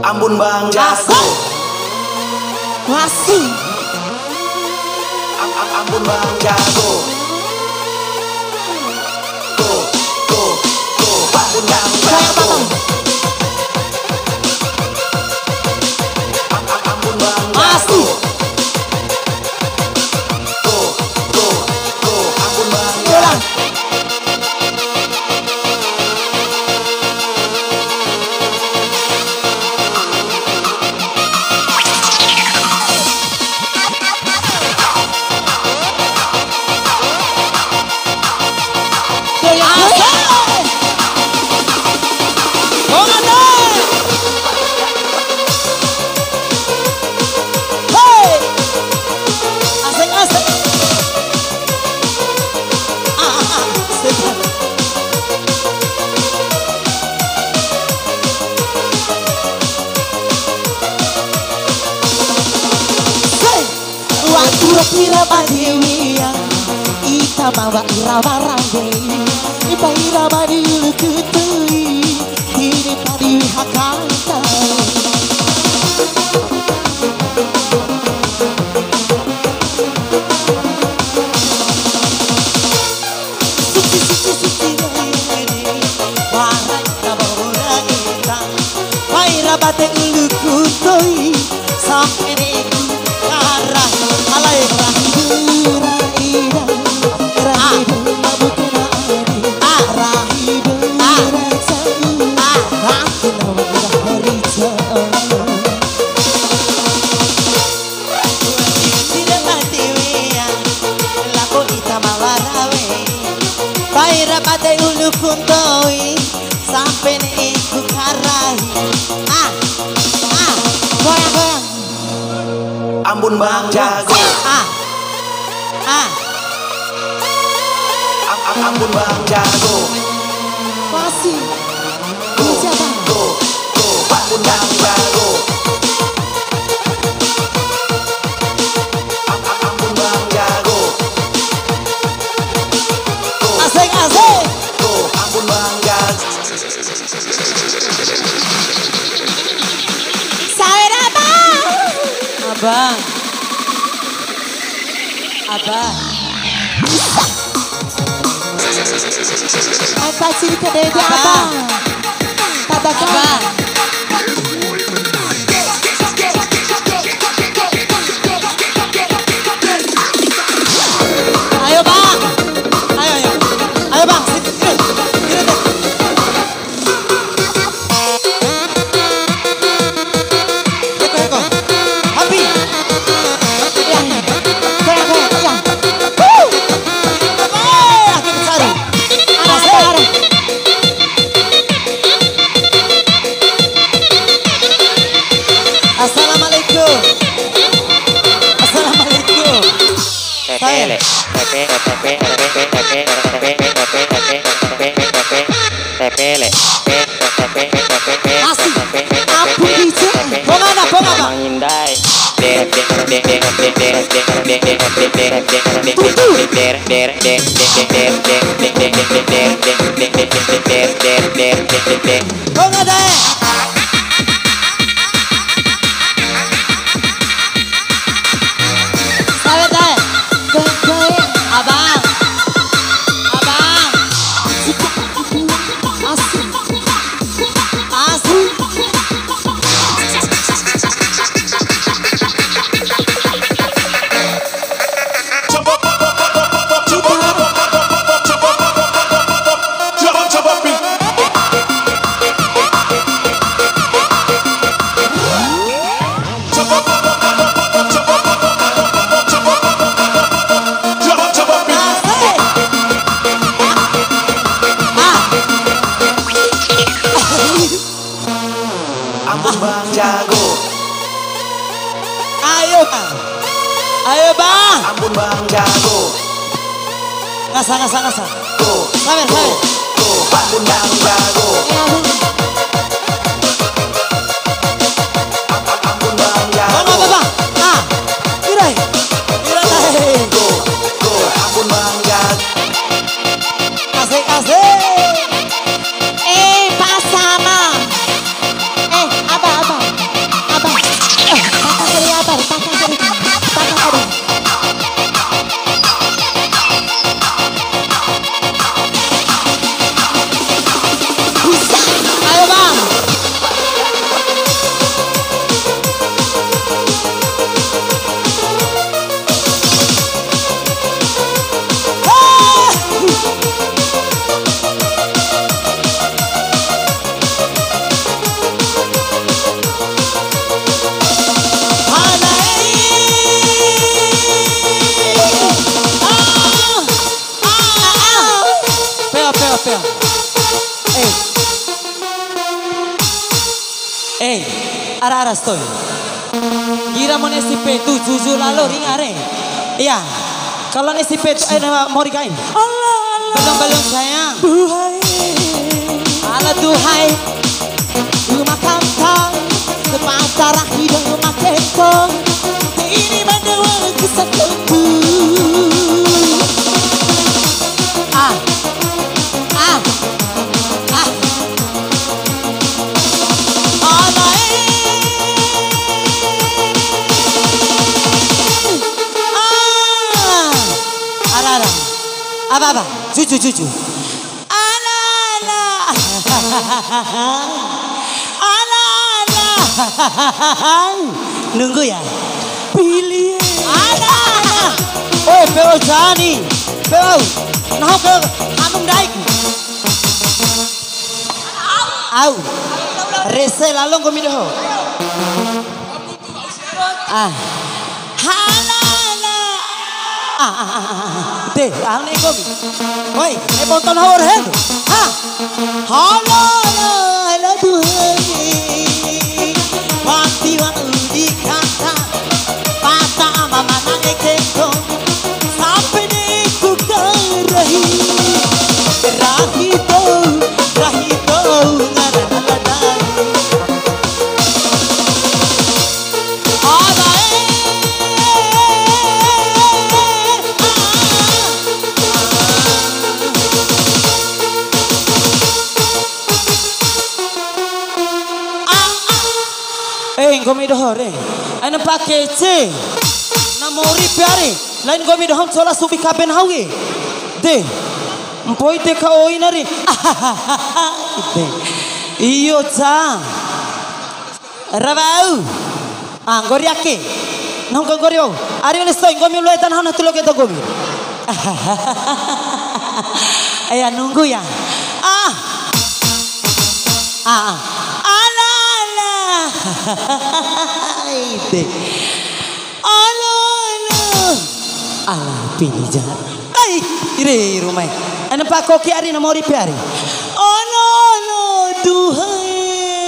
Ambon Bang Jago. Masih Ambon Bang Jago. Go Ambon Bang Jago. Ambon Bang Jago. Go Ambon Bang Jago. Irama Dewi ita bawa irama rambei ipa irama dulu kutui ini padi hakanta suci warai kabora ita pa irama dulu kutui sampai karah alai Pada ulu kuntoi sampai iku karahi goyang Ambon Bang Jago. Ambon Bang Jago. masih Go Ambon Bang Jago. Ambon Bang Jago. asik Ambon Bang Jago. saya abang apa cerita dari abang abang ayo bang ayo bang Ambon Bang Jago. Ayo bang Ambon Bang Jago. ngasa Go Ambon Bang Jago. Ambon Bang Jago. Irai Go Ambon Bang Jago. asik pasama apa Ara-ara stoy. Gira mon STP tu jujur lalu ringare. Iya. Kalau STP tu mau dikain. Allah Allah. Belum sayang. Duhai. Allah duhai. Rumah kampung. Sepantara hidup rumah kentong. Ini mendewa kisah tentu. Apa? Jujur. Ala. Nunggu ya. Pilih. Ala. Oh, beo jani. Beo. Nah ke anung daik. Au. Rese lalong komidoh. Deh, ane komi. Oi, ponton hawar hen. Hala duhai. Mati wan di kata. Pata mama nane kento. Sampai di ku kerahi. Rahito ngarana. Gomi dohor ana pakai C namori piare lain gomi dohom sola subi kaben hawi de mpoi te ka oinari de iyo cha ravau goriake nong gorio ari ole stoy gomi lo etan hana tulo ke to gomi aya nunggu ya Allah pilih jahat. Ire rumah. Ana pak koki ari namori piari. Duhai.